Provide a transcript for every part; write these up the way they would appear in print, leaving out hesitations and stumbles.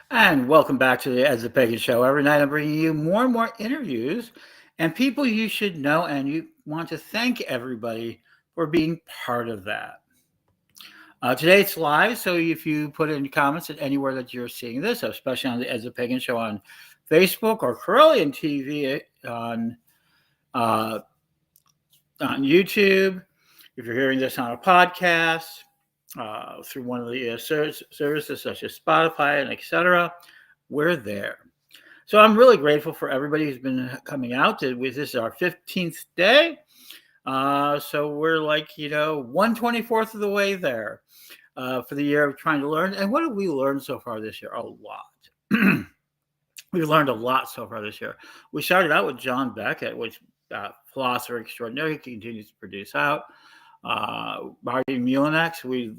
And welcome back to the As a Pagan show. Every night I'm bringing you more and more interviews and people you should know, and you want to thank everybody for being part of that. Today it's live, so if you put in comments at anywhere that you're seeing this, especially on the As a Pagan show on Facebook or Carillion TV uh, on YouTube, if you're hearing this on a podcast, through one of the services such as Spotify and etc., we're there. So I'm really grateful for everybody who's been coming out. This is our 15th day. So we're like, 1/24th of the way there for the year of trying to learn. And what have we learned so far this year? A lot. We've learned a lot so far this year. We started out with John Beckett, which philosopher extraordinary. He continues to produce out. Marty Mulinex, we're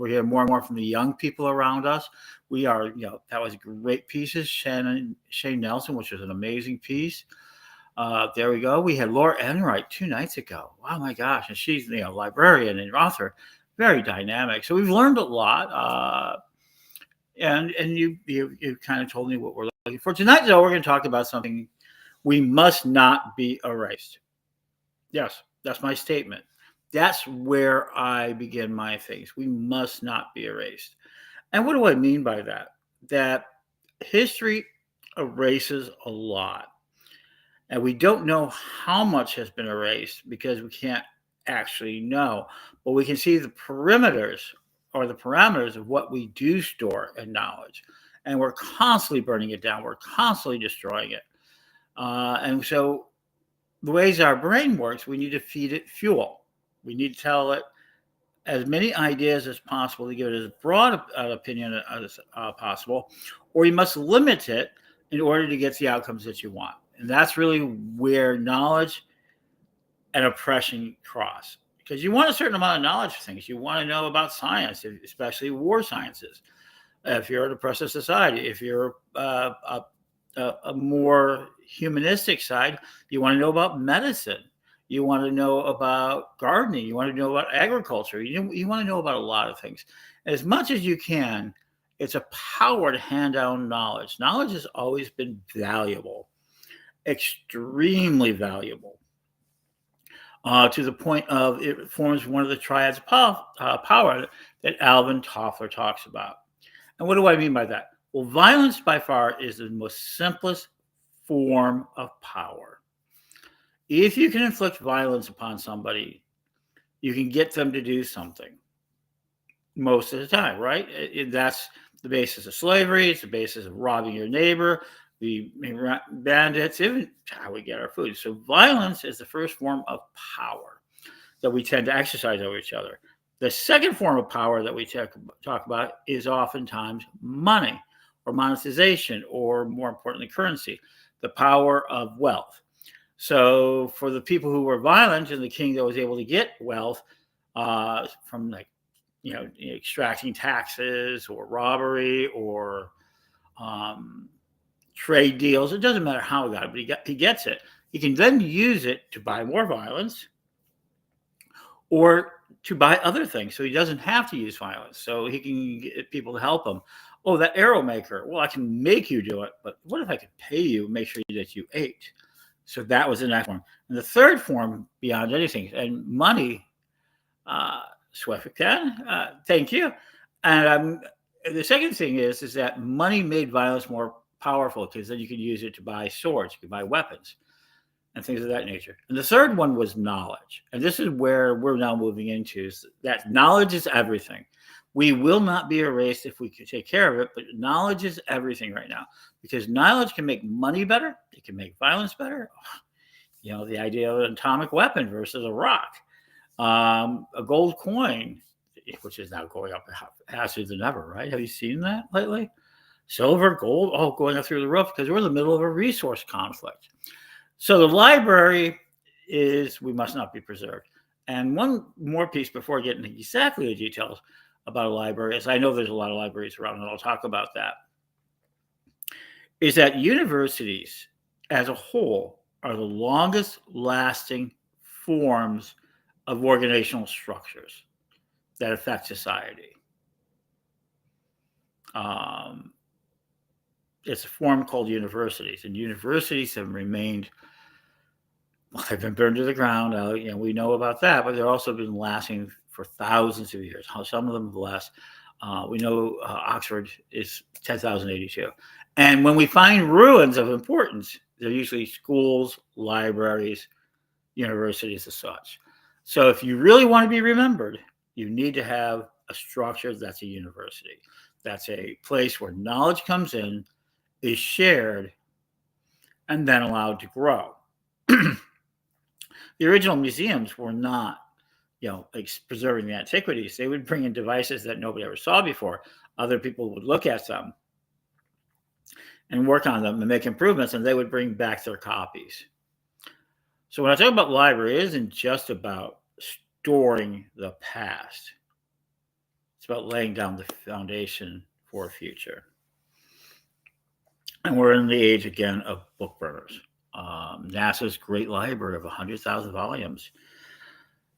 hearing more and more from the young people around us. We are, that was great pieces. Shane Nelson, which was an amazing piece. There we go. We had Laura Enright 2 nights ago. Wow, my gosh. And she's, librarian and author, very dynamic. So we've learned a lot. And you kind of told me what we're looking for. Tonight, though, we're going to talk about something. We must not be erased. Yes, that's my statement. That's where I begin my things. We must not be erased. And what do I mean by that? That history erases a lot. And we don't know how much has been erased because we can't actually know. But we can see the perimeters or the parameters of what we do store in knowledge. And we're constantly burning it down. We're constantly destroying it. And so the ways our brain works, we need to feed it fuel. We need to tell it as many ideas as possible to give it as broad an opinion as possible, or you must limit it in order to get the outcomes that you want. And that's really where knowledge and oppression cross. Because you want a certain amount of knowledge of things. You want to know about science, especially war sciences. If you're an oppressive society, if you're a more humanistic side, you want to know about medicine. You want to know about gardening. You want to know about agriculture. You want to know about a lot of things. As much as you can, it's a power to hand down knowledge. Knowledge has always been valuable, extremely valuable, to the point of it forms one of the triads of power that Alvin Toffler talks about. And what do I mean by that? Well, violence by far is the most simplest form of power. If you can inflict violence upon somebody, you can get them to do something most of the time, right? That's the basis of slavery. It's the basis of robbing your neighbor, the bandits, even how we get our food. So violence is the first form of power that we tend to exercise over each other. The second form of power that we talk about is oftentimes money or monetization, or more importantly, currency, the power of wealth. So for the people who were violent and the king that was able to get wealth from extracting taxes or robbery or trade deals, it doesn't matter how he got it, but he gets it. He can then use it to buy more violence or to buy other things. So he doesn't have to use violence. So he can get people to help him. Oh, that arrow maker. Well, I can make you do it, but what if I could pay you, make sure that you ate? So that was the next form. And the third form, beyond anything, and money, thank you. And the second thing is that money made violence more powerful because then you can use it to buy swords, you can buy weapons, and things of that nature. And the third one was knowledge. And this is where we're now moving into, is that knowledge is everything. We will not be erased if we can take care of it, but knowledge is everything right now because knowledge can make money better. It can make violence better. The idea of an atomic weapon versus a rock, a gold coin, which is now going up faster than ever, right? Have you seen that lately? Silver, gold, all going up through the roof because we're in the middle of a resource conflict. So the library we must not be preserved. And one more piece before getting into exactly the details about a library, as I know there's a lot of libraries around, and I'll talk about that, is that universities as a whole are the longest lasting forms of organizational structures that affect society. It's a form called universities, and universities have remained, well, they've been burned to the ground. We know about that, but they've also been lasting for thousands of years. Some of them have last. We know Oxford is 10,082. And when we find ruins of importance, they're usually schools, libraries, universities, as such. So if you really want to be remembered, you need to have a structure that's a university. That's a place where knowledge comes in, is shared, and then allowed to grow. The original museums were not, like preserving the antiquities. They would bring in devices that nobody ever saw before. Other people would look at them and work on them and make improvements, and they would bring back their copies. So when I talk about library, it isn't just about storing the past. It's about laying down the foundation for a future. And we're in the age, again, of book burners. NASA's great library of 100,000 volumes.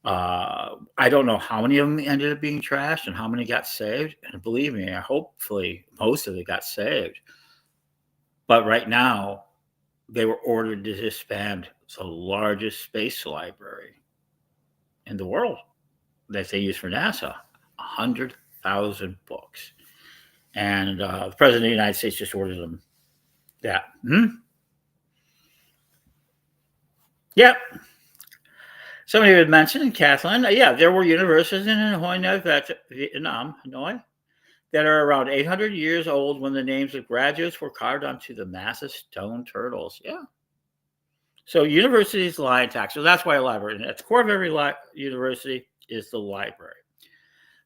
I don't know how many of them ended up being trashed and how many got saved. And believe me, hopefully most of it got saved. But right now, they were ordered to disband the largest space library in the world that they use for NASA, 100,000 books. And the President of the United States just ordered them that. Yep. Somebody had mentioned, Kathleen, there were universities in Hanoi, Vietnam, Hanoi, that are around 800 years old when the names of graduates were carved onto the massive stone turtles. Yeah. So universities lie intact. So that's why a library, and at the core of every university is the library.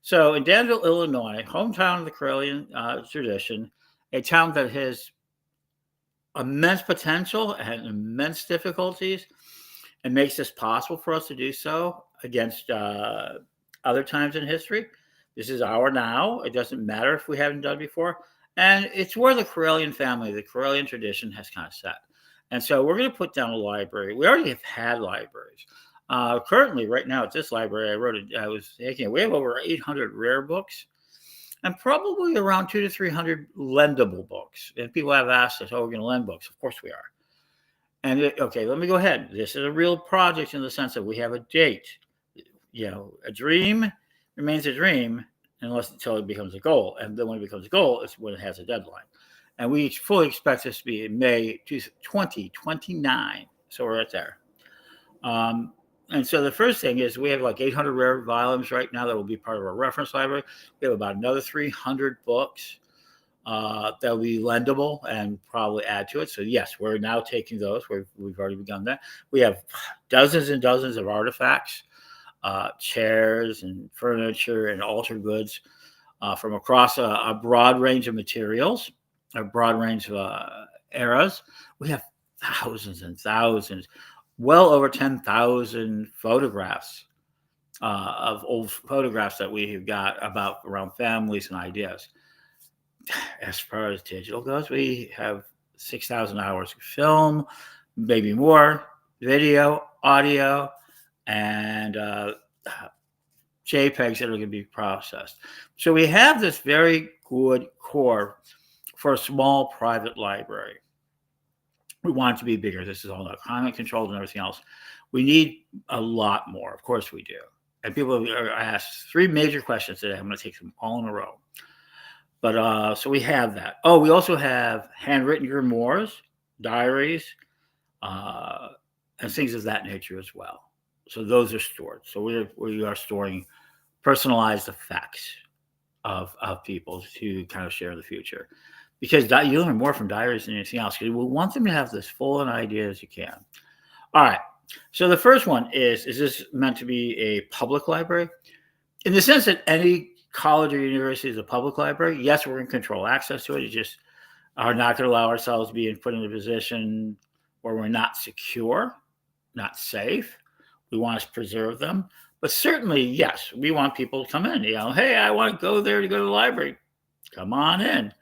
So in Danville, Illinois, hometown of the Karelian tradition, a town that has immense potential and immense difficulties, and makes this possible for us to do so against other times in history. This is our now. It doesn't matter if we haven't done before. And it's where the Karelian family, the Karelian tradition has kind of set. And so we're going to put down a library. We already have had libraries. Currently, right now at this library, we have over 800 rare books and probably around 200 to 300 lendable books. And people have asked us, we're going to lend books. Of course we are. And let me go ahead. This is a real project in the sense that we have a date. A dream remains a dream until it becomes a goal. And then when it becomes a goal, it's when it has a deadline. And we fully expect this to be in May 2029. So we're right there. And so the first thing is we have like 800 rare volumes right now that will be part of our reference library. We have about another 300 books that will be lendable and probably add to it. So yes, we're now taking those. We've already begun that. We have dozens and dozens of artifacts, chairs and furniture and altar goods from across a broad range of materials, a broad range of eras. We have thousands and thousands, well over 10,000 photographs of old photographs that we have got around families and ideas. As far as digital goes, we have 6,000 hours of film, maybe more, video, audio, and JPEGs that are going to be processed. So we have this very good core for a small private library. We want it to be bigger. This is all about climate controlled and everything else. We need a lot more. Of course we do. And people are asked 3 major questions today. I'm going to take them all in a row. But so we have that. We also have handwritten grimoires, diaries, and things of that nature as well. So those are stored. So we are storing personalized effects of people to kind of share in the future. Because you learn more from diaries than anything else. Because we want them to have this full an idea as you can. All right. So the first one is this meant to be a public library? In the sense that any college or university is a public library, yes, we're going to control access to it. You just are not going to allow ourselves to be put in a position where we're not secure, not safe. We want to preserve them. But certainly, yes, we want people to come in. Hey, I want to go there to go to the library. Come on in.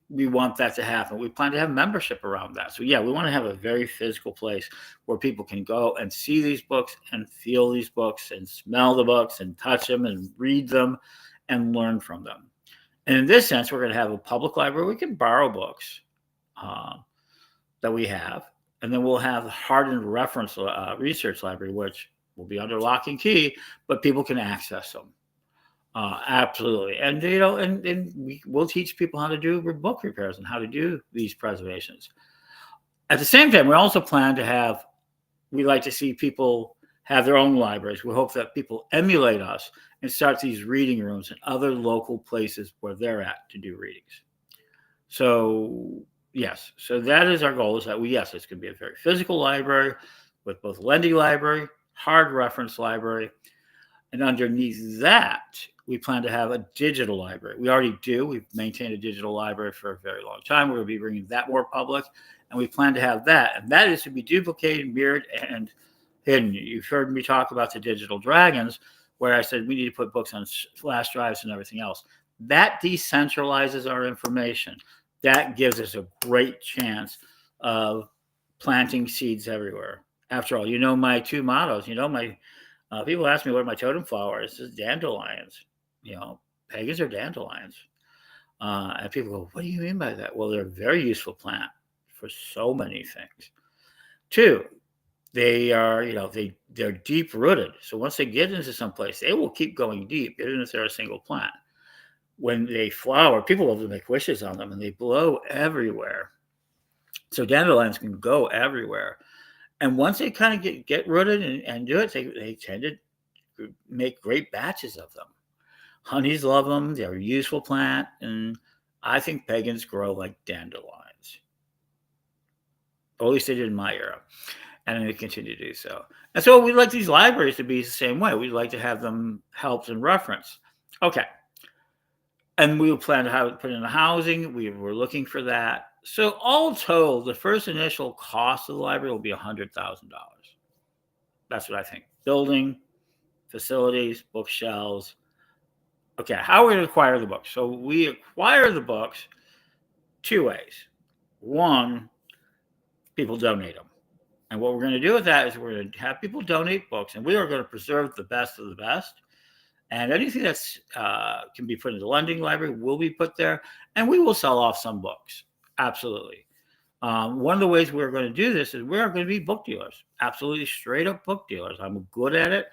We want that to happen. We plan to have membership around that. So yeah, we want to have a very physical place where people can go and see these books and feel these books and smell the books and touch them and read them and learn from them. And in this sense, we're going to have a public library. We can borrow books that we have, and then we'll have the hardened reference research library, which will be under lock and key, but people can access them. Absolutely. And, we'll teach people how to do book repairs and how to do these preservations. At the same time, we also plan to have, we like to see people have their own libraries. We hope that people emulate us and start these reading rooms in other local places where they're at to do readings. So, yes, so that is our goal, is that it's going to be a very physical library with both lending library, hard reference library, and underneath that, we plan to have a digital library. We already do. We've maintained a digital library for a very long time. We're going to be bringing that more public, and we plan to have that. And that is to be duplicated, mirrored, and hidden. You've heard me talk about the digital dragons, where I said we need to put books on flash drives and everything else. That decentralizes our information. That gives us a great chance of planting seeds everywhere. After all, my two mottos. My people ask me what my totem flower is. It's dandelions. Pagans are dandelions. And people go, what do you mean by that? Well, they're a very useful plant for so many things. Two, they are, they're deep rooted. So once they get into some place, they will keep going deep, even if they're a single plant. When they flower, people love to make wishes on them, and they blow everywhere. So dandelions can go everywhere. And once they kind of get rooted and do it, they tend to make great batches of them. Honeys love them. They're a useful plant. And I think pagans grow like dandelions. Or at least they did in my era. And they continue to do so. And so we'd like these libraries to be the same way. We'd like to have them helped and referenced. Okay. And we plan to put in the housing. We were looking for that. So all told, the first initial cost of the library will be $100,000. That's what I think. Building, facilities, bookshelves. Okay, how are we going to acquire the books? So we acquire the books two ways. One, people donate them. And what we're going to do with that is we're going to have people donate books, and we are going to preserve the best of the best. And anything that's can be put in the lending library will be put there, and we will sell off some books. Absolutely. One of the ways we're going to do this is we're going to be book dealers, absolutely straight up book dealers. I'm good at it,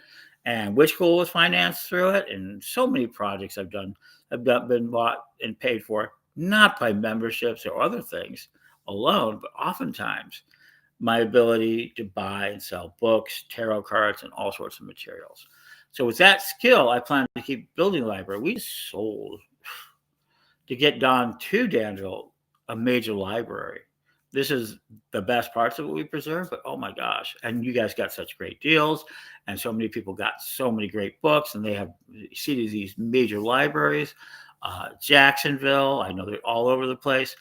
and Witch School was financed through it, and so many projects I've done have been bought and paid for, not by memberships or other things alone, but oftentimes my ability to buy and sell books, tarot cards, and all sorts of materials. So with that skill, I plan to keep building a library. We sold to get Don to Danville a major library. This is the best parts of what we preserve, but oh my gosh. And you guys got such great deals, and so many people got so many great books, and they have seated these major libraries. Jacksonville, I know they're all over the place.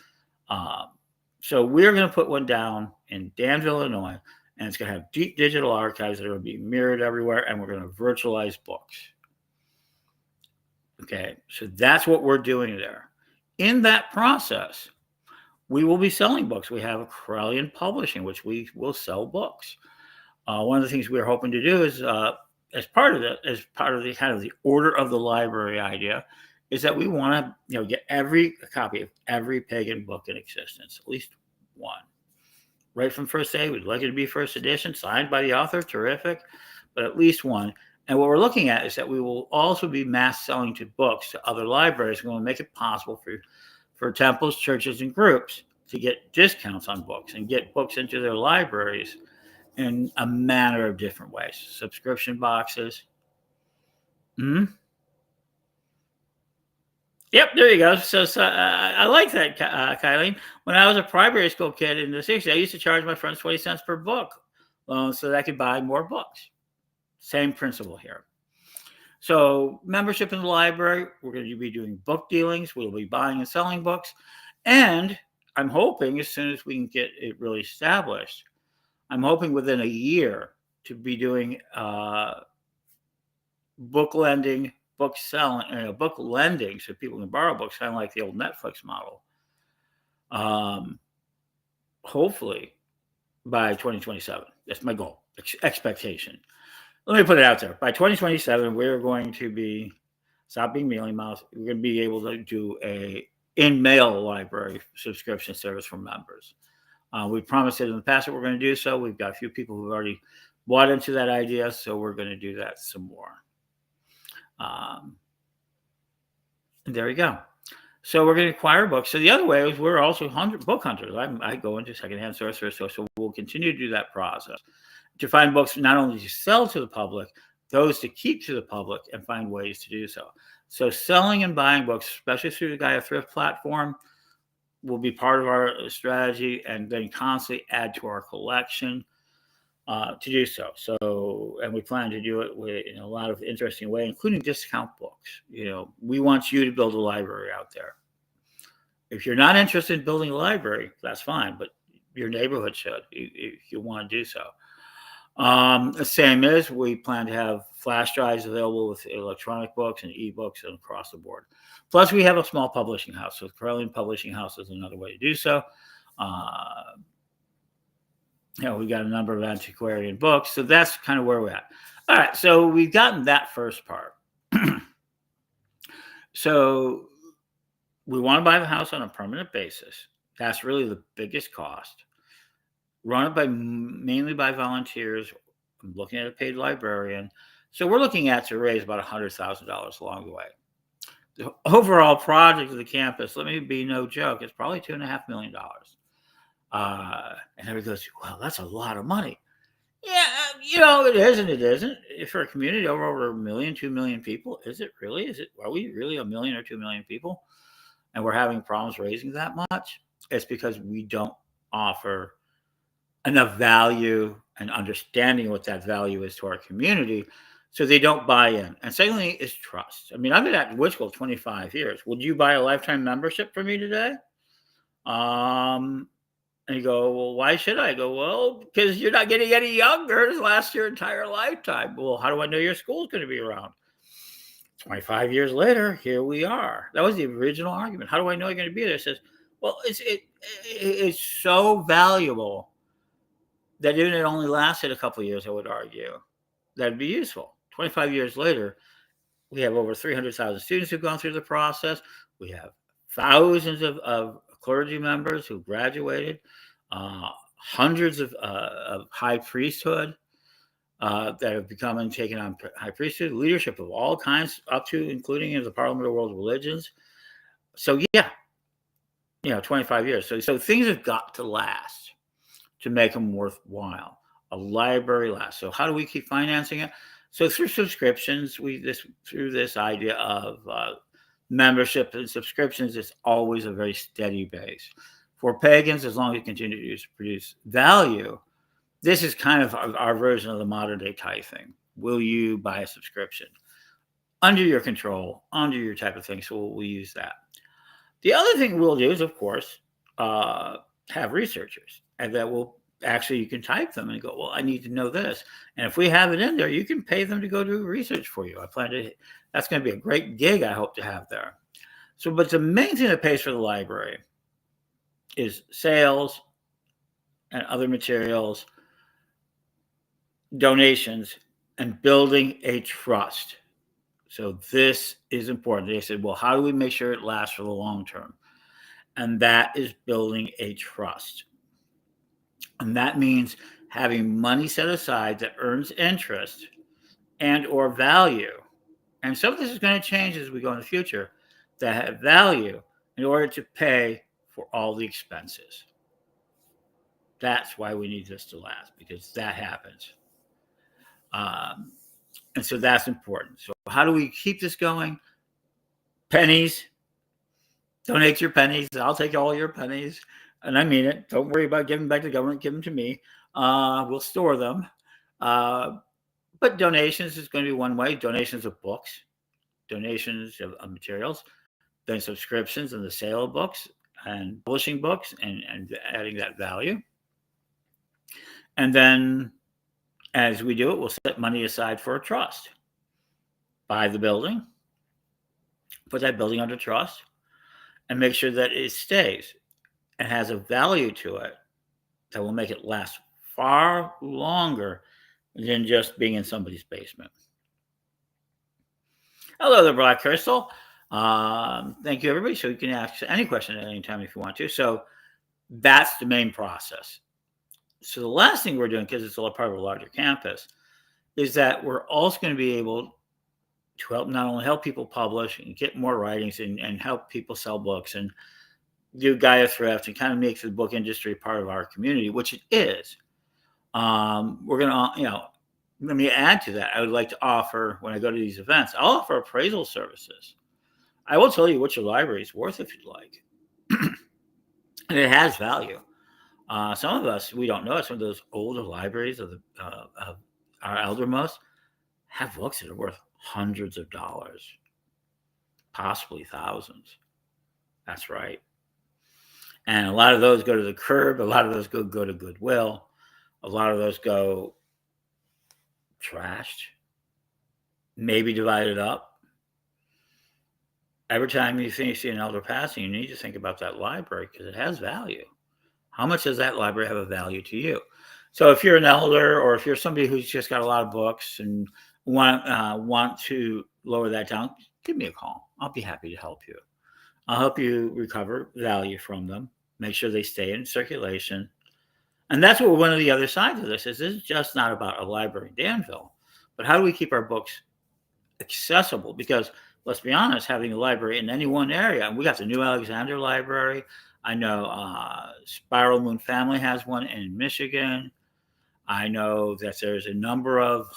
So we're going to put one down in Danville, Illinois, and it's going to have deep digital archives that are going to be mirrored everywhere, and we're going to virtualize books. Okay, so that's what we're doing there. In that process, we will be selling books. We have a Corellian Publishing, which we will sell books. One of the things we're hoping to do is, as part of the kind of the order of the library idea, is that we want to get a copy of every pagan book in existence, at least one. Right from first day, we'd like it to be first edition, signed by the author, terrific, but at least one. And what we're looking at is that we will also be mass selling to books to other libraries. We want to make it possible for temples, churches, and groups to get discounts on books and get books into their libraries in a manner of different ways. Subscription boxes. Yep, there you go. So I like that, Kylene. When I was a primary school kid in the 60s, I used to charge my friends 20 cents per book so that I could buy more books. Same principle here. So membership in the library, we're going to be doing book dealings. We'll be buying and selling books. And I'm hoping as soon as we can get it really established, I'm hoping within a year to be doing book lending, book selling, book lending, so people can borrow books, kind of like the old Netflix model. Hopefully by 2027. That's my goal, expectation. Let me put it out there. By 2027, we're going to be Stop being mealy mouth. We're going to be able to do a in-mail library subscription service for members. We promised it in the past that we're going to do so. We've got a few people who've already bought into that idea, so we're going to do that some more. And there we go. So we're going to acquire books. So the other way is we're also book hunters. I go into secondhand sources, so we'll continue to do that process to find books not only to sell to the public, those to keep to the public, and find ways to do so. So selling and buying books, especially through the Gaia Thrift platform, will be part of our strategy, and then constantly add to our collection to do so. So, and we plan to do it in a lot of interesting ways, including discount books. We want you to build a library out there. If you're not interested in building a library, that's fine, but your neighborhood should, if you want to do so. The same as we plan to have flash drives available with electronic books and ebooks and across the board. Plus, we have a small publishing house. So Corellian Publishing House is another way to do so. We got a number of antiquarian books. So that's kind of where we're at. All right. So we've gotten that first part. So we want to buy the house on a permanent basis. That's really the biggest cost. Run it mainly by volunteers. I'm looking at a paid librarian. So we're looking at to raise about $100,000 along the way. The overall project of the campus, let me be no joke, it's probably $2.5 million. And everybody goes, well, that's a lot of money. Yeah, it is and it isn't. For a community over 1 million, 2 million people, is it really? Are we really 1 million or 2 million people? And we're having problems raising that much? It's because we don't offer enough value and understanding what that value is to our community, so they don't buy in. And secondly is trust. I mean, I've been at Wood School 25 years. Would you buy a lifetime membership for me today? And you go, well, why should I? Go, well, because you're not getting any younger. This lasts your entire lifetime. Well, how do I know your school's going to be around? 25 years later, here we are. That was the original argument. How do I know you're going to be there? It says, well, it's so valuable that even if it only lasted a couple of years, I would argue that'd be useful. 25 years later, we have over 300,000 students who've gone through the process. We have thousands of clergy members who graduated, hundreds of high priesthood that have become and taken on high priesthood, leadership of all kinds, up to including in the Parliament of World Religions. So 25 years. So things have got to last to make them worthwhile. A library lasts. So how do we keep financing it? So through subscriptions, through this idea of membership and subscriptions, it's always a very steady base. For Pagans, as long as we continue to produce value, this is kind of our version of the modern day tithing. Will you buy a subscription? Under your control, under your type of thing. So we'll use that. The other thing we'll do is, of course, have researchers, and that will actually, you can type them and go, well, I need to know this. And if we have it in there, you can pay them to go do research for you. That's going to be a great gig I hope to have there. So, but the main thing that pays for the library is sales and other materials, donations, and building a trust. So this is important. They said, well, how do we make sure it lasts for the long term? And that is building a trust. And that means having money set aside that earns interest and or value. And some of this is going to change as we go in the future, that have value in order to pay for all the expenses. That's why we need this to last, because that happens. And so that's important. So how do we keep this going? Pennies. Donate your pennies. I'll take all your pennies. And I mean it. Don't worry about giving back to the government. Give them to me. We'll store them. But donations is going to be one way. Donations of books, donations of materials, then subscriptions and the sale of books and publishing books and adding that value. And then as we do it, we'll set money aside for a trust. Buy the building, put that building under trust, and make sure that it stays and has a value to it that will make it last far longer than just being in somebody's basement. Hello there, Black Crystal. Thank you, everybody. So you can ask any question at any time if you want to. So that's the main process. So the last thing we're doing, because it's a part of a larger campus, is that we're also going to be able to help not only help people publish and get more writings and help people sell books and do Gaia Thrift and kind of make the book industry part of our community, which it is. We're going to, let me add to that. I would like to offer, when I go to these events, I'll offer appraisal services. I will tell you what your library is worth if you'd like. And it has value. Some of us, we don't know it. Some of those older libraries of our eldermost have books that are worth hundreds of dollars, possibly thousands. That's right. And a lot of those go to the curb. A lot of those go to Goodwill. A lot of those go trashed, maybe divided up. Every time you see an elder passing, you need to think about that library because it has value. How much does that library have a value to you? So if you're an elder or if you're somebody who's just got a lot of books and want to lower that down, give me a call. I'll be happy to help you. I'll help you recover value from them, make sure they stay in circulation. And that's what one of the other sides of this is. This is just not about a library in Danville, but how do we keep our books accessible? Because let's be honest, having a library in any one area, and we got the New Alexander Library. I know Spiral Moon Family has one in Michigan. I know that there's a number of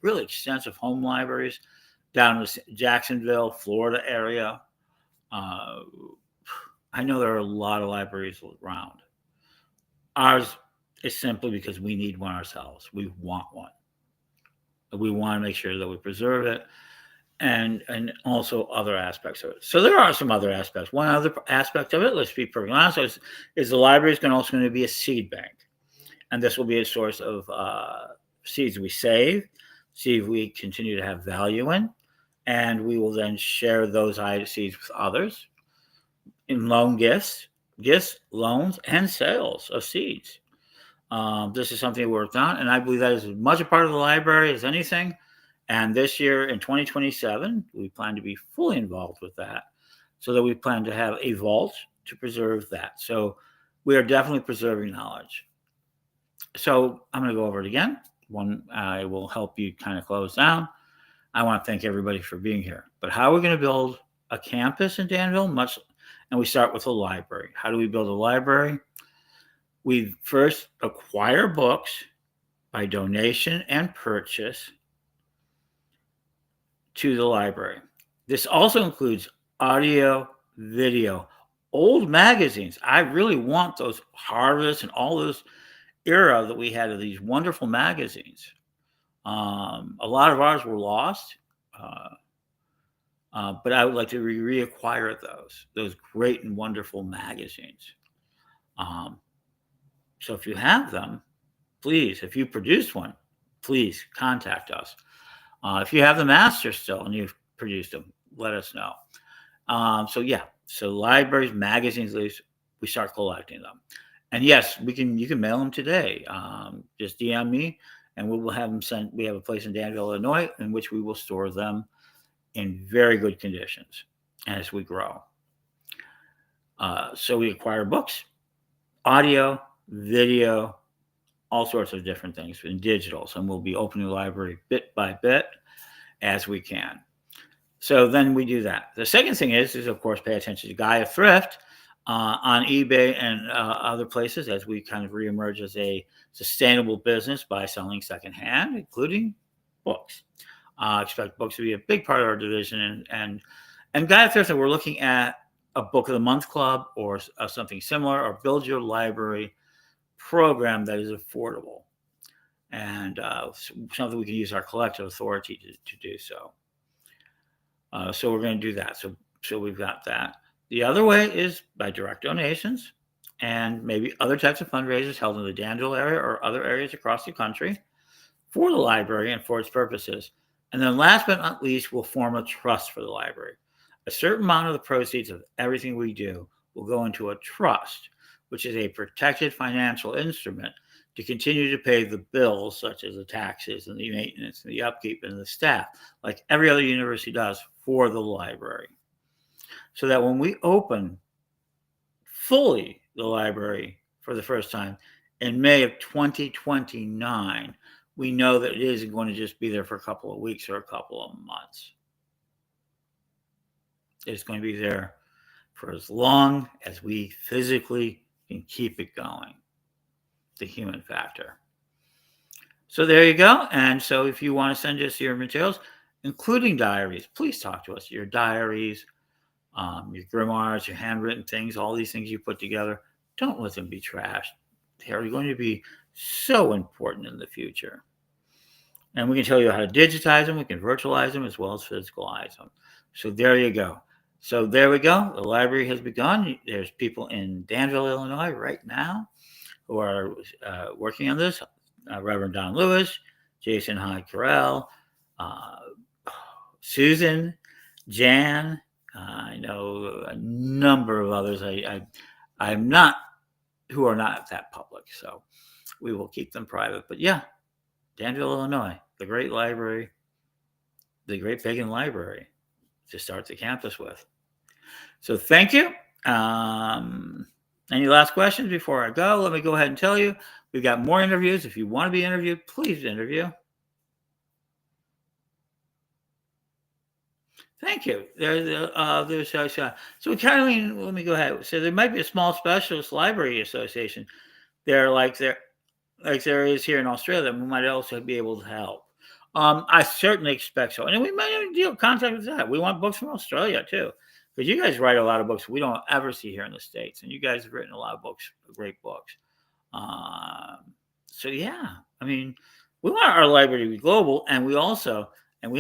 really extensive home libraries down in the Jacksonville, Florida area. I know there are a lot of libraries around. Ours is simply because we need one ourselves. We want one. We want to make sure that we preserve it and also other aspects of it. So there are some other aspects. One other aspect of it, let's be perfectly honest, is the library is also going to be a seed bank. And this will be a source of seeds we save, seeds we continue to have value in, and we will then share those seeds with others in loan gifts, loans, and sales of seeds. This is something we worked on, and I believe that is as much a part of the library as anything. And this year in 2027, we plan to be fully involved with that so that we plan to have a vault to preserve that. So we are definitely preserving knowledge. So I'm going to go over it again. I will help you kind of close down. I want to thank everybody for being here. But how are we going to build a campus in Danville? And we start with a library. How do we build a library? We first acquire books by donation and purchase to the library. This also includes audio, video, old magazines. I really want those Harvest and all those era that we had of these wonderful magazines. A lot of ours were lost, but I would like to reacquire those great and wonderful magazines. So if you have them, please, if you produced one, please contact us. If you have the master still and you've produced them, let us know. So libraries, magazines, we start collecting them. And yes, you can mail them today. Just DM me and we will have them sent. We have a place in Danville, Illinois, in which we will store them in very good conditions as we grow. So we acquire books, audio, video, all sorts of different things in digitals, and we'll be opening the library bit by bit as we can. So then we do that. The second thing is of course, pay attention to Gaia Thrift on eBay and other places as we kind of reemerge as a sustainable business by selling secondhand, including books. Expect books to be a big part of our division, and Gaia Thrift, we're looking at a book of the month club or something similar, or build your library program that is affordable and something we can use our collective authority to do so. So we're going to do that. So we've got that. The other way is by direct donations and maybe other types of fundraisers held in the Danville area or other areas across the country for the library and for its purposes. And then last but not least, we'll form a trust for the library. A certain amount of the proceeds of everything we do will go into a trust, which is a protected financial instrument to continue to pay the bills, such as the taxes and the maintenance and the upkeep and the staff, like every other university does for the library. So that when we open fully the library for the first time in May of 2029, we know that it isn't going to just be there for a couple of weeks or a couple of months. It's going to be there for as long as we physically can keep it going. The human factor. So there you go. And so if you want to send us your materials, including diaries, please talk to us. Your diaries, your grimoires, your handwritten things, all these things you put together, don't let them be trashed. They are going to be so important in the future. And we can tell you how to digitize them. We can virtualize them as well as physicalize them. So there you go. So there we go. The library has begun. There's people in Danville, Illinois right now who are working on this. Reverend Don Lewis, Jason Hyde Carell, Susan, Jan. I know a number of others. I'm not, who are not that public. So we will keep them private. But yeah, Danville, Illinois, the great library, the great Pagan library to start the campus with. So thank you. Any last questions before I go? Let me go ahead and tell you, we've got more interviews. If you want to be interviewed, please interview. Thank you. So Caroline, let me go ahead. So there might be a small specialist library association there, like there is here in Australia, that we might also be able to help. I certainly expect so. And we might even deal contact with that. We want books from Australia too. Because you guys write a lot of books we don't ever see here in the States. And you guys have written a lot of books, great books. So yeah, I mean, we want our library to be global, and we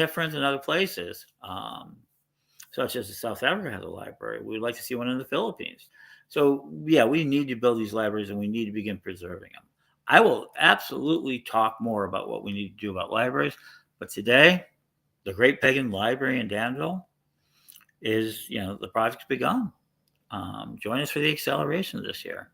have friends in other places, such as South Africa has a library. We'd like to see one in the Philippines. So yeah, we need to build these libraries, and we need to begin preserving them. I will absolutely talk more about what we need to do about libraries, but today, the Great Pagan Library in Danville is, the project's begun. Join us for the acceleration this year.